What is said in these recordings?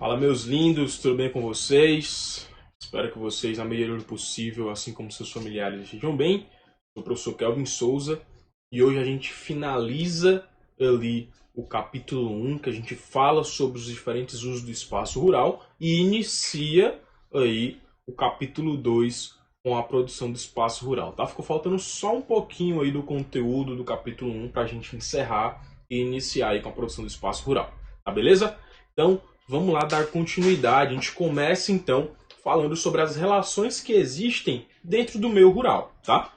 Fala, meus lindos, tudo bem com vocês? Espero que vocês, na medida do possível, assim como seus familiares, estejam bem. Sou o professor Kelvin Souza e hoje a gente finaliza ali o capítulo 1, que a gente fala sobre os diferentes usos do espaço rural e inicia aí o capítulo 2 com a produção do espaço rural, tá? Ficou faltando só um pouquinho aí do conteúdo do capítulo 1 para a gente encerrar e iniciar aí com a produção do espaço rural, tá beleza? Então, vamos lá dar continuidade. A gente começa então falando sobre as relações que existem dentro do meio rural, tá?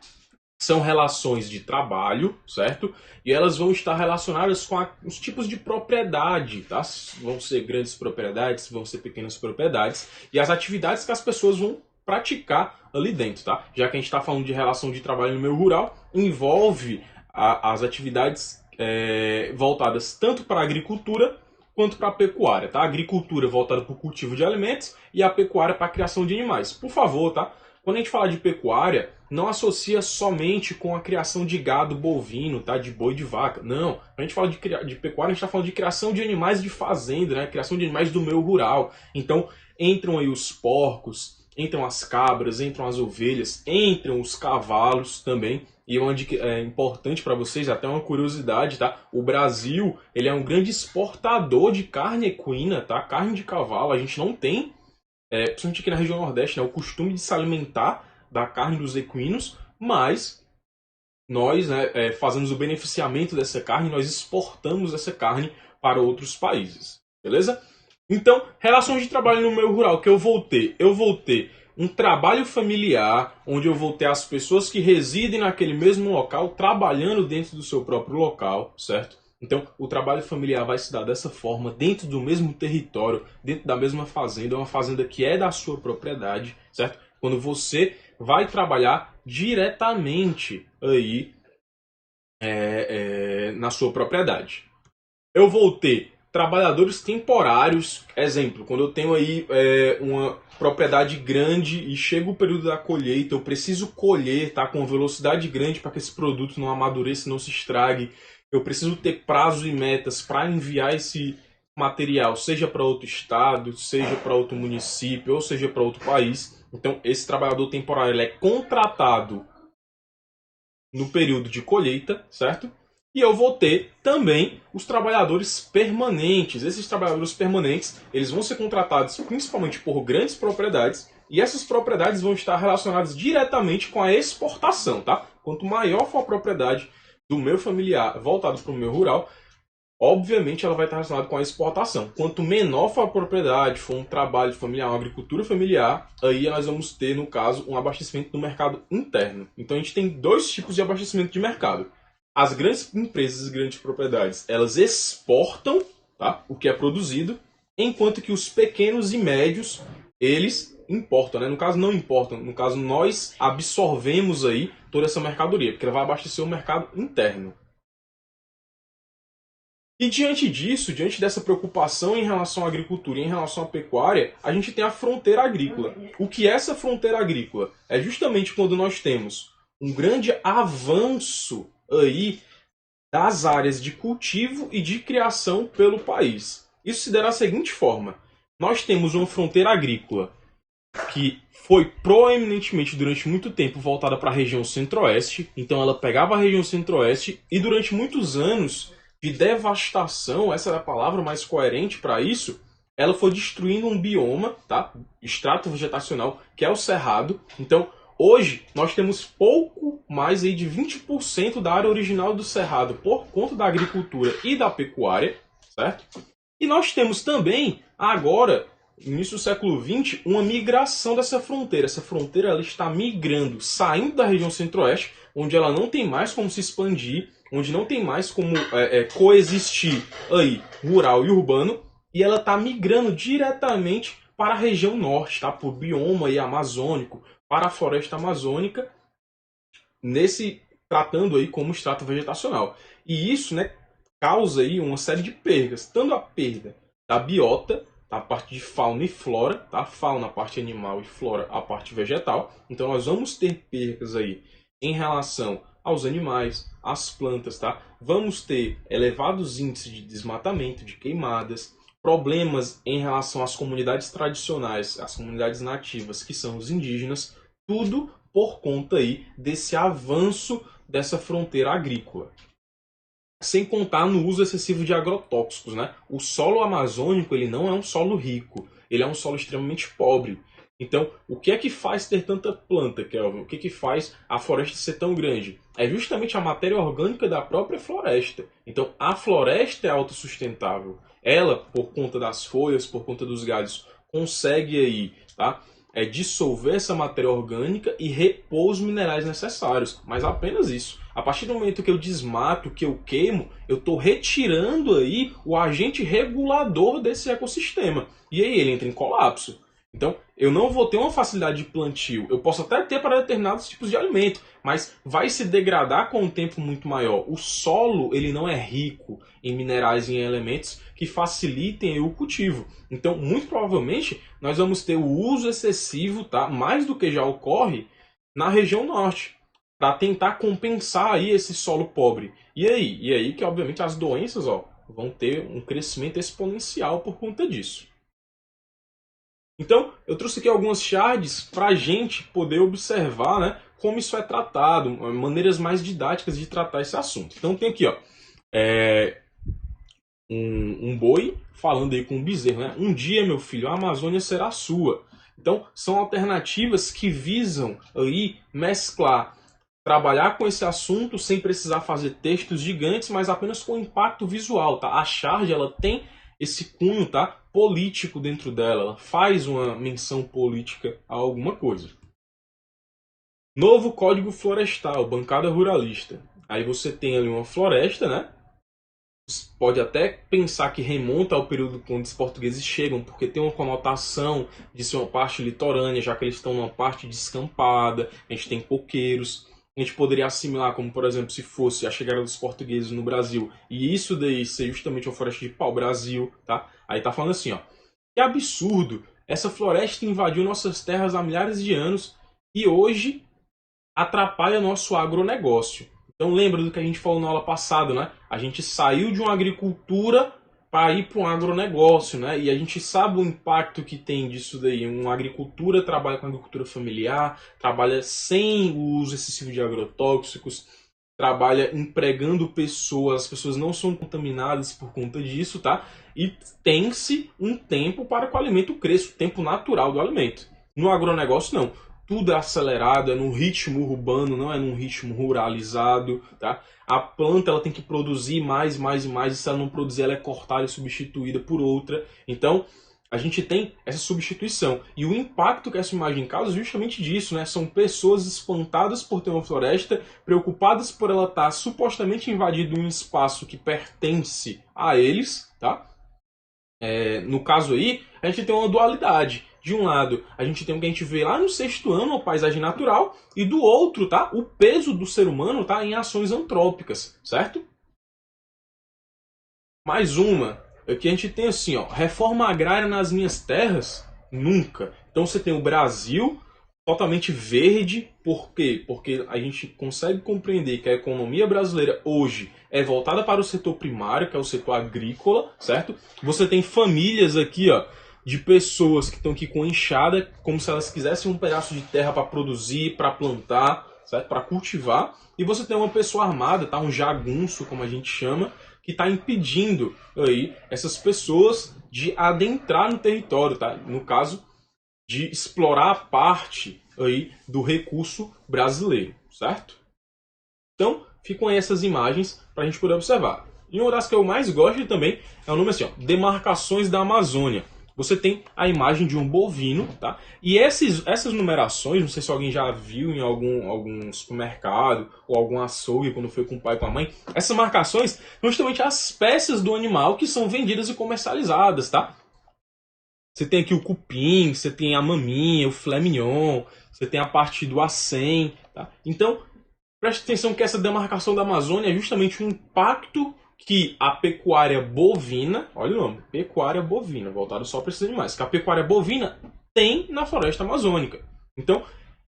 São relações de trabalho, certo? E elas vão estar relacionadas com os tipos de propriedade, tá? Vão ser grandes propriedades, vão ser pequenas propriedades e as atividades que as pessoas vão praticar ali dentro, tá? Já que a gente está falando de relação de trabalho no meio rural, envolve as atividades voltadas tanto para a agricultura quanto para a pecuária, tá? A agricultura voltada para o cultivo de alimentos e a pecuária para a criação de animais. Por favor, tá? Quando a gente fala de pecuária, não associa somente com a criação de gado bovino, tá? De boi e de vaca. Não. Quando a gente fala de pecuária, a gente está falando de criação de animais de fazenda, né? Criação de animais do meio rural. Então, entram aí os porcos, entram as cabras, entram as ovelhas, entram os cavalos também. E uma dica importante para vocês, até uma curiosidade, tá? O Brasil, ele é um grande exportador de carne equina, tá? Carne de cavalo, a gente não tem, principalmente aqui na região Nordeste, né, o costume de se alimentar da carne dos equinos, mas nós, né, fazemos o beneficiamento dessa carne, nós exportamos essa carne para outros países, beleza? Então, relações de trabalho no meio rural que eu vou ter um trabalho familiar, onde eu vou ter as pessoas que residem naquele mesmo local, trabalhando dentro do seu próprio local, certo? Então, o trabalho familiar vai se dar dessa forma, dentro do mesmo território, dentro da mesma fazenda, uma fazenda que é da sua propriedade, certo? Quando você vai trabalhar diretamente aí na sua propriedade. Eu vou ter trabalhadores temporários, exemplo, quando eu tenho aí uma propriedade grande e chega o período da colheita, eu preciso colher, tá, com velocidade grande para que esse produto não amadureça, não se estrague. Eu preciso ter prazo e metas para enviar esse material, seja para outro estado, seja para outro município, ou seja para outro país. Então, esse trabalhador temporário ele é contratado no período de colheita, certo? E eu vou ter também os trabalhadores permanentes. Esses trabalhadores permanentes, eles vão ser contratados principalmente por grandes propriedades, e essas propriedades vão estar relacionadas diretamente com a exportação, tá? Quanto maior for a propriedade do meu familiar voltado para o meu rural, obviamente ela vai estar relacionada com a exportação. Quanto menor for a propriedade, for um trabalho familiar, uma agricultura familiar, aí nós vamos ter, no caso, um abastecimento do mercado interno. Então a gente tem dois tipos de abastecimento de mercado. As grandes empresas e grandes propriedades, elas exportam, tá, o que é produzido, enquanto que os pequenos e médios, eles importam, né? No caso não importam, no caso nós absorvemos aí toda essa mercadoria, porque ela vai abastecer o mercado interno. E diante disso, diante dessa preocupação em relação à agricultura e em relação à pecuária, a gente tem a fronteira agrícola. O que é essa fronteira agrícola? É justamente quando nós temos um grande avanço aí das áreas de cultivo e de criação pelo país. Isso se dá da seguinte forma. Nós temos uma fronteira agrícola que foi proeminentemente durante muito tempo voltada para a região centro-oeste. Então ela pegava a região centro-oeste e durante muitos anos de devastação, essa é a palavra mais coerente para isso, ela foi destruindo um bioma, tá? Extrato vegetacional, que é o cerrado. Então, hoje, nós temos pouco mais aí de 20% da área original do cerrado por conta da agricultura e da pecuária, certo? E nós temos também, agora, no início do século XX, uma migração dessa fronteira. Essa fronteira ela está migrando, saindo da região centro-oeste, onde ela não tem mais como se expandir, onde não tem mais como coexistir aí rural e urbano, e ela está migrando diretamente para a região norte, tá? Por bioma aí amazônico, para a floresta amazônica, tratando aí como extrato vegetacional. E isso, né, causa aí uma série de perdas, tanto a perda da biota, a parte de fauna e flora, tá? Fauna a parte animal e flora a parte vegetal. Então nós vamos ter perdas aí em relação aos animais, às plantas, tá? Vamos ter elevados índices de desmatamento, de queimadas, problemas em relação às comunidades tradicionais, às comunidades nativas, que são os indígenas, tudo por conta aí desse avanço dessa fronteira agrícola. Sem contar no uso excessivo de agrotóxicos, né? O solo amazônico ele não é um solo rico, ele é um solo extremamente pobre. Então, o que é que faz ter tanta planta, Kelvin? O que é que faz a floresta ser tão grande? É justamente a matéria orgânica da própria floresta. Então, a floresta é autossustentável. Ela, por conta das folhas, por conta dos galhos, consegue aí, tá? Dissolver essa matéria orgânica e repor os minerais necessários. Mas apenas isso. A partir do momento que eu desmato, que eu queimo, eu estou retirando aí o agente regulador desse ecossistema. E aí ele entra em colapso. Então, eu não vou ter uma facilidade de plantio. Eu posso até ter para determinados tipos de alimento, mas vai se degradar com um tempo muito maior. O solo ele não é rico em minerais e em elementos que facilitem o cultivo. Então, muito provavelmente, nós vamos ter o uso excessivo, tá? Mais do que já ocorre na região norte, para tentar compensar aí esse solo pobre. E aí que, obviamente, as doenças vão ter um crescimento exponencial por conta disso. Então, eu trouxe aqui algumas charts para a gente poder observar, né, como isso é tratado, maneiras mais didáticas de tratar esse assunto. Então, tem aqui um boi falando aí com um bezerro, né? Um dia, meu filho, a Amazônia será sua. Então, são alternativas que visam aí mesclar, trabalhar com esse assunto sem precisar fazer textos gigantes, mas apenas com impacto visual, tá? A charge, ela tem esse cunho, tá, político dentro dela, ela faz uma menção política a alguma coisa. Novo Código Florestal, bancada ruralista. Aí você tem ali uma floresta, né? Você pode até pensar que remonta ao período quando os portugueses chegam, porque tem uma conotação de ser uma parte litorânea, já que eles estão numa parte descampada, a gente tem coqueiros. A gente poderia assimilar como, por exemplo, se fosse a chegada dos portugueses no Brasil e isso daí ser justamente uma floresta de pau-brasil, tá? Aí tá falando assim, que absurdo, essa floresta invadiu nossas terras há milhares de anos e hoje atrapalha nosso agronegócio. Então lembra do que a gente falou na aula passada, né? A gente saiu de uma agricultura para ir para um agronegócio, né? E a gente sabe o impacto que tem disso daí. Uma agricultura trabalha com agricultura familiar, trabalha sem o uso excessivo de agrotóxicos, trabalha empregando pessoas, as pessoas não são contaminadas por conta disso, tá? E tem-se um tempo para que o alimento cresça, o tempo natural do alimento. No agronegócio, não. Tudo é acelerado, é num ritmo urbano, não é num ritmo ruralizado, tá? A planta ela tem que produzir mais, e se ela não produzir, ela é cortada e substituída por outra. Então, a gente tem essa substituição. E o impacto que essa imagem causa é justamente disso, né? São pessoas espantadas por ter uma floresta, preocupadas por ela estar supostamente invadindo um espaço que pertence a eles, tá? No caso aí, a gente tem uma dualidade. De um lado, a gente tem o que a gente vê lá no sexto ano, a paisagem natural, e do outro, tá? O peso do ser humano, tá? Em ações antrópicas, certo? Mais uma, aqui a gente tem assim, reforma agrária nas minhas terras? Nunca. Então você tem o Brasil totalmente verde, por quê? Porque a gente consegue compreender que a economia brasileira hoje é voltada para o setor primário, que é o setor agrícola, certo? Você tem famílias aqui, de pessoas que estão aqui com enxada, como se elas quisessem um pedaço de terra para produzir, para plantar, certo? Para cultivar. E você tem uma pessoa armada, tá? Um jagunço, como a gente chama, que está impedindo aí essas pessoas de adentrar no território, tá? No caso, de explorar a parte aí do recurso brasileiro, certo? Então, ficam aí essas imagens para a gente poder observar. E uma das que eu mais gosto também é o nome assim, Demarcações da Amazônia. Você tem a imagem de um bovino, tá? E essas numerações, não sei se alguém já viu em algum supermercado ou algum açougue quando foi com o pai e com a mãe, essas marcações são justamente as peças do animal que são vendidas e comercializadas, tá? Você tem aqui o cupim, você tem a maminha, o filé mignon, você tem a parte do acém, tá? Então, preste atenção que essa demarcação da Amazônia é justamente um impacto que a pecuária bovina, olha o nome, pecuária bovina, voltado só para esses animais, que a pecuária bovina tem na floresta amazônica. Então,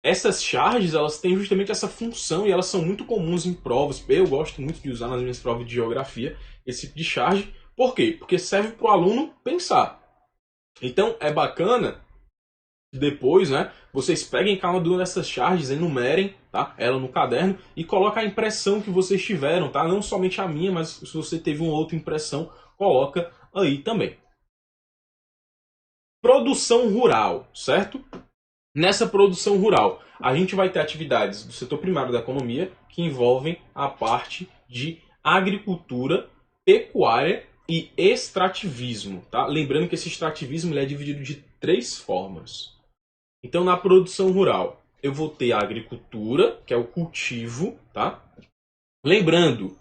essas charges, elas têm justamente essa função e elas são muito comuns em provas. Eu gosto muito de usar nas minhas provas de geografia esse tipo de charge, Por quê? Porque serve para o aluno pensar. Então é bacana depois, né, vocês peguem cada uma dessas charges, enumerem, tá, ela no caderno e coloca a impressão que vocês tiveram, tá? Não somente a minha, mas se você teve uma outra impressão, coloca aí também. Produção rural, certo? Nessa produção rural, a gente vai ter atividades do setor primário da economia que envolvem a parte de agricultura, pecuária e extrativismo, tá? Lembrando que esse extrativismo ele é dividido de 3 formas. Então, na produção rural, eu vou ter a agricultura, que é o cultivo, tá? Lembrando,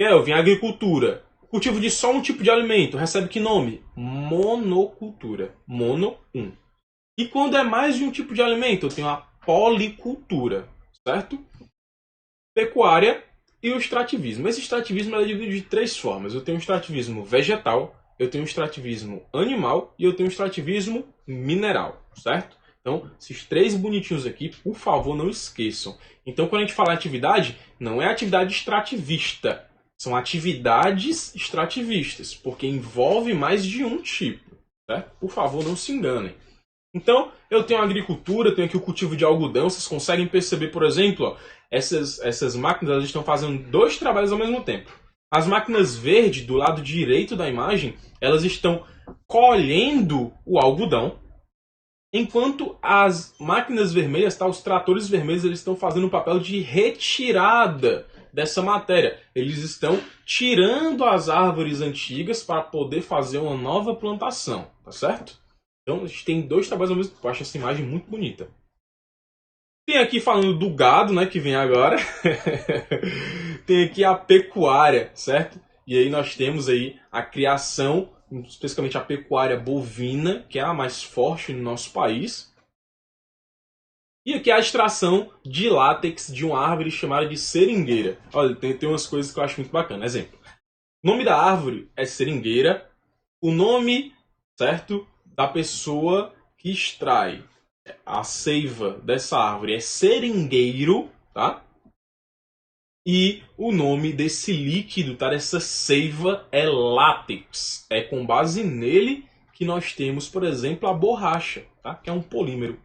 Kelvin, a agricultura, cultivo de só um tipo de alimento, recebe que nome? Monocultura. Mono, um. E quando é mais de um tipo de alimento, eu tenho a policultura, certo? Pecuária e o extrativismo. Esse extrativismo é dividido de 3 formas. Eu tenho o extrativismo vegetal, eu tenho o extrativismo animal e eu tenho o extrativismo mineral, certo? Então, esses 3 bonitinhos aqui, por favor, não esqueçam. Então, quando a gente fala atividade, não é atividade extrativista. São atividades extrativistas, porque envolve mais de um tipo, certo? Por favor, não se enganem. Então, eu tenho a agricultura, tenho aqui o cultivo de algodão. Vocês conseguem perceber, por exemplo, ó, essas máquinas elas estão fazendo 2 trabalhos ao mesmo tempo. As máquinas verdes, do lado direito da imagem, elas estão colhendo o algodão, enquanto as máquinas vermelhas, tá, os tratores vermelhos, eles estão fazendo o papel de retirada dessa matéria. Eles estão tirando as árvores antigas para poder fazer uma nova plantação, tá certo? Então a gente tem 2 trabalhos ao mesmo tempo. Eu acho essa imagem muito bonita. Tem aqui falando do gado, né, que vem agora. Tem aqui a pecuária, certo? E aí nós temos aí a criação, especificamente a pecuária bovina, que é a mais forte no nosso país. E aqui a extração de látex de uma árvore chamada de seringueira. Olha, tem umas coisas que eu acho muito bacana. Exemplo. O nome da árvore é seringueira. O nome, certo, da pessoa que extrai a seiva dessa árvore é seringueiro, tá? E o nome desse líquido, tá? Dessa seiva é látex. É com base nele que nós temos, por exemplo, a borracha, tá? Que é um polímero.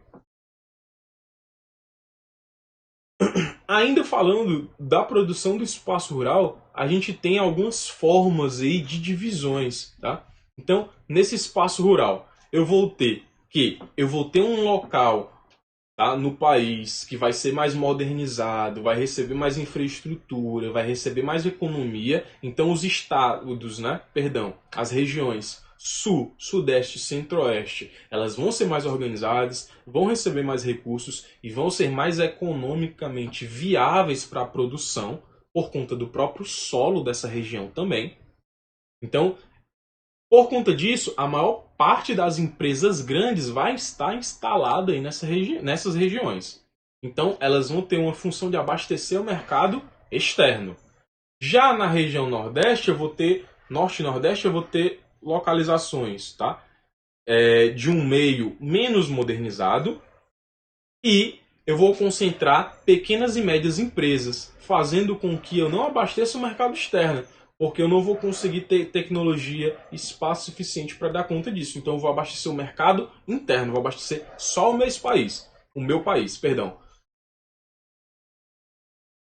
Ainda falando da produção do espaço rural, a gente tem algumas formas aí de divisões, tá? Então, nesse espaço rural, eu vou ter um local, tá, no país que vai ser mais modernizado, vai receber mais infraestrutura, vai receber mais economia. Então os estados, né, perdão, as regiões Sul, Sudeste e Centro-Oeste, elas vão ser mais organizadas, vão receber mais recursos e vão ser mais economicamente viáveis para a produção por conta do próprio solo dessa região também. Então, por conta disso, a maior parte das empresas grandes vai estar instalada aí nessas regiões. Então, elas vão ter uma função de abastecer o mercado externo. Já na região Nordeste, Norte e Nordeste, eu vou ter localizações, tá? De um meio menos modernizado e eu vou concentrar pequenas e médias empresas, fazendo com que eu não abasteça o mercado externo, porque eu não vou conseguir ter tecnologia, espaço suficiente para dar conta disso. Então eu vou abastecer o mercado interno, vou abastecer só o meu país, perdão.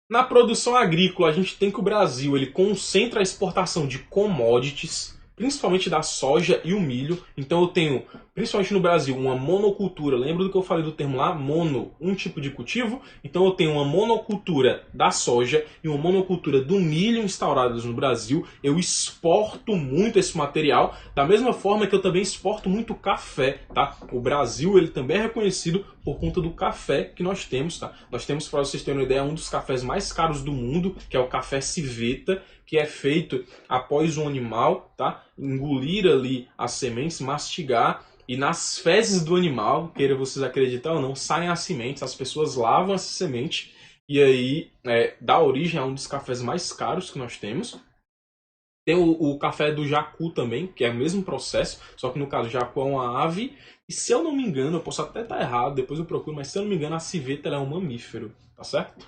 Na produção agrícola, a gente tem que o Brasil ele concentra a exportação de commodities, principalmente da soja e o milho. Então eu tenho, principalmente no Brasil, uma monocultura. Lembra do que eu falei do termo lá? Mono, um tipo de cultivo. Então eu tenho uma monocultura da soja e uma monocultura do milho instauradas no Brasil. Eu exporto muito esse material, da mesma forma que eu também exporto muito café, tá? O Brasil ele também é reconhecido por conta do café que nós temos, tá? Nós temos, para vocês terem uma ideia, um dos cafés mais caros do mundo, que é o café civeta, que é feito após o animal, tá, engolir ali as sementes, mastigar, e nas fezes do animal, queira vocês acreditar ou não, saem as sementes, as pessoas lavam essa semente, e aí dá origem a um dos cafés mais caros que nós temos. Tem o café do jacu também, que é o mesmo processo, só que no caso o jacu é uma ave, e se eu não me engano, eu posso até estar errado, depois eu procuro, mas se eu não me engano a civeta ela é um mamífero, tá certo?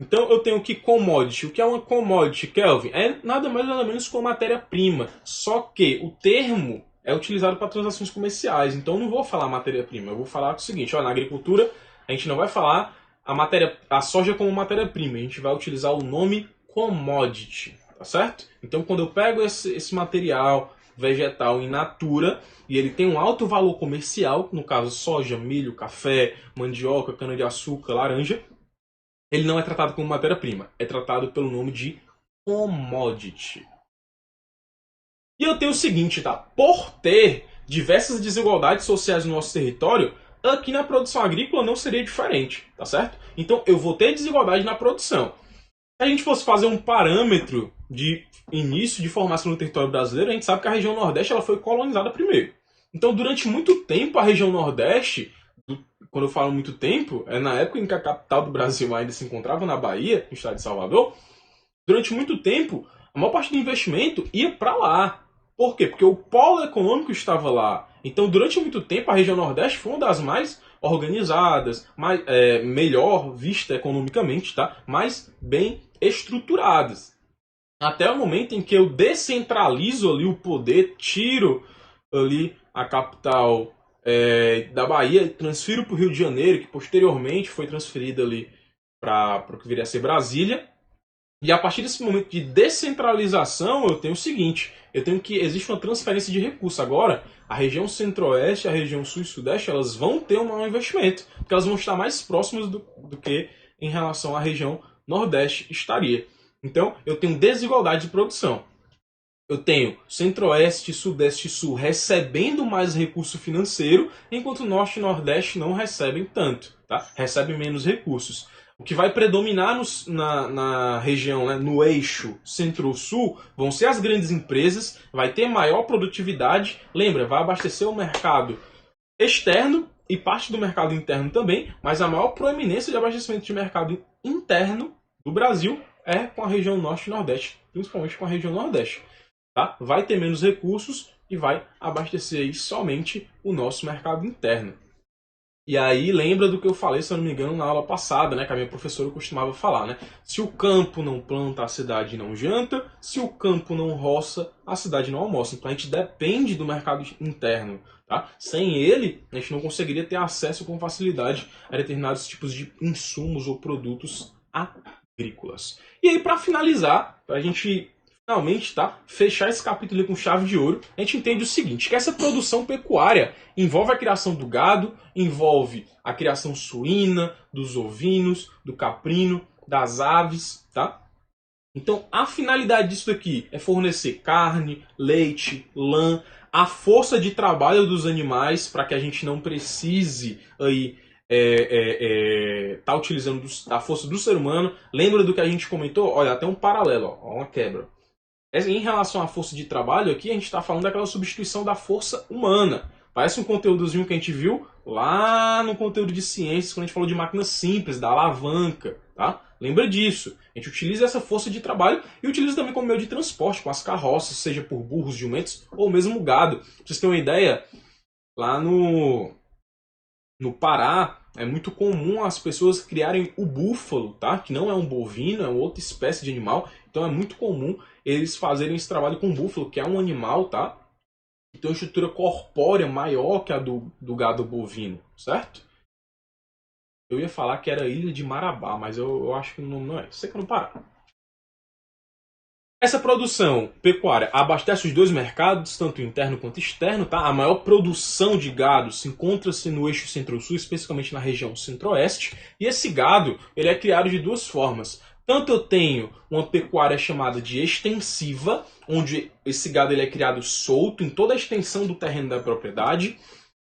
Então eu tenho que commodity. O que é uma commodity, Kelvin? É nada mais nada menos que uma matéria-prima. Só que o termo é utilizado para transações comerciais. Então eu não vou falar matéria-prima. Eu vou falar o seguinte: ó, na agricultura a gente não vai falar a soja como matéria-prima. A gente vai utilizar o nome commodity, tá certo? Então quando eu pego esse material vegetal in natura e ele tem um alto valor comercial, no caso soja, milho, café, mandioca, cana-de-açúcar, laranja, ele não é tratado como matéria-prima, é tratado pelo nome de commodity. E eu tenho o seguinte, tá? Por ter diversas desigualdades sociais no nosso território, aqui na produção agrícola não seria diferente, tá certo? Então eu vou ter desigualdade na produção. Se a gente fosse fazer um parâmetro de início de formação no território brasileiro, a gente sabe que a região Nordeste ela foi colonizada primeiro. Então, durante muito tempo, a região Nordeste, quando eu falo muito tempo, é na época em que a capital do Brasil ainda se encontrava na Bahia, no estado de Salvador, durante muito tempo, a maior parte do investimento ia para lá. Por quê? Porque o polo econômico estava lá. Então, durante muito tempo, a região Nordeste foi uma das mais organizadas, melhor vista economicamente, tá? Mais bem estruturadas. Até o momento em que eu descentralizo ali o poder, tiro ali a capital da Bahia, transfiro para o Rio de Janeiro, que posteriormente foi transferida ali para o que viria a ser Brasília. E a partir desse momento de descentralização, eu tenho o seguinte: eu tenho que existe uma transferência de recursos. Agora, a região centro-oeste, a região sul e sudeste, elas vão ter um maior investimento, porque elas vão estar mais próximas do que em relação à região nordeste estaria. Então, eu tenho desigualdade de produção. Eu tenho centro-oeste, sudeste e sul recebendo mais recurso financeiro, enquanto norte e nordeste não recebem tanto, tá? Recebem menos recursos. O que vai predominar na região, né, no eixo centro-sul, vão ser as grandes empresas, vai ter maior produtividade. Lembra, vai abastecer o mercado externo e parte do mercado interno também, mas a maior proeminência de abastecimento de mercado interno do Brasil é com a região norte e nordeste, principalmente com a região nordeste. Tá? Vai ter menos recursos e vai abastecer aí somente o nosso mercado interno. E aí lembra do que eu falei, se eu não me engano, na aula passada, né, que a minha professora costumava falar, né? Se o campo não planta, a cidade não janta. Se o campo não roça, a cidade não almoça. Então a gente depende do mercado interno, tá? Sem ele, a gente não conseguiria ter acesso com facilidade a determinados tipos de insumos ou produtos agrícolas. E aí, para finalizar, para a gente finalmente, tá, fechar esse capítulo com chave de ouro, a gente entende o seguinte: que essa produção pecuária envolve a criação do gado, envolve a criação suína, dos ovinos, do caprino, das aves, tá? Então, a finalidade disso daqui é fornecer carne, leite, lã, a força de trabalho dos animais para que a gente não precise aí tá utilizando a força do ser humano. Lembra do que a gente comentou? Olha, até um paralelo, ó, uma quebra. Em relação à força de trabalho, aqui a gente está falando daquela substituição da força humana. Parece um conteúdozinho que a gente viu lá no conteúdo de ciências, quando a gente falou de máquinas simples, da alavanca. Tá? Lembra disso. A gente utiliza essa força de trabalho e utiliza também como meio de transporte, com as carroças, seja por burros, jumentos ou mesmo gado. Pra vocês terem uma ideia, lá no Pará, é muito comum as pessoas criarem o búfalo, tá? Que não é um bovino, é uma outra espécie de animal. Então é muito comum eles fazerem esse trabalho com o búfalo, que é um animal, tá? Que tem uma estrutura corpórea maior que a do gado bovino, certo? Eu ia falar que era Ilha de Marabá, mas eu acho que não é. Sei que é no Pará. Essa produção pecuária abastece os dois mercados, tanto interno quanto externo. Tá? A maior produção de gado se encontra-se no eixo centro-sul, especificamente na região centro-oeste. E esse gado ele é criado de duas formas. Tanto eu tenho uma pecuária chamada de extensiva, onde esse gado ele é criado solto em toda a extensão do terreno da propriedade.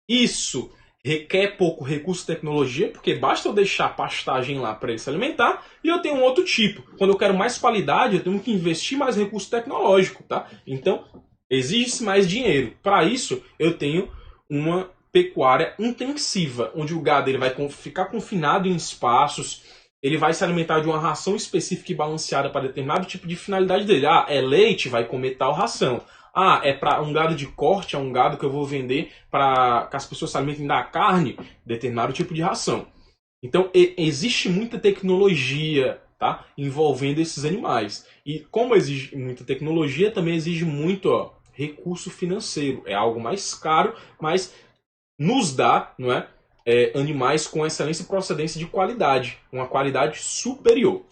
Isso requer pouco recurso e tecnologia, porque basta eu deixar pastagem lá para ele se alimentar. E eu tenho um outro tipo. Quando eu quero mais qualidade, eu tenho que investir mais recurso tecnológico. Tá? Então, exige-se mais dinheiro. Para isso, eu tenho uma pecuária intensiva, onde o gado ele vai ficar confinado em espaços. Ele vai se alimentar de uma ração específica e balanceada para determinado tipo de finalidade dele. Ah, é leite, vai comer tal ração. Ah, é para um gado de corte, é um gado que eu vou vender para que as pessoas se alimentem da carne, determinado tipo de ração. Então, existe muita tecnologia tá? Envolvendo esses animais. E como exige muita tecnologia, também exige muito recurso financeiro. É algo mais caro, mas nos dá, não é, animais com excelência e procedência de qualidade, uma qualidade superior.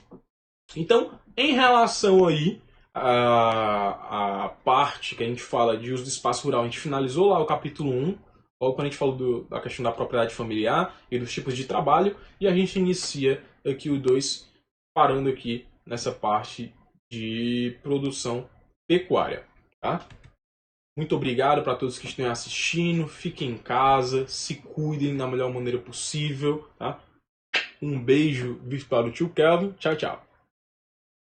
Então, em relação aí a parte que a gente fala de uso do espaço rural, a gente finalizou lá o capítulo 1, logo quando a gente falou da questão da propriedade familiar e dos tipos de trabalho, e a gente inicia aqui o 2, parando aqui nessa parte de produção pecuária. Tá? Muito obrigado para todos que estão assistindo, fiquem em casa, se cuidem da melhor maneira possível. Tá? Um beijo virtual do tio Kelvin, tchau, tchau.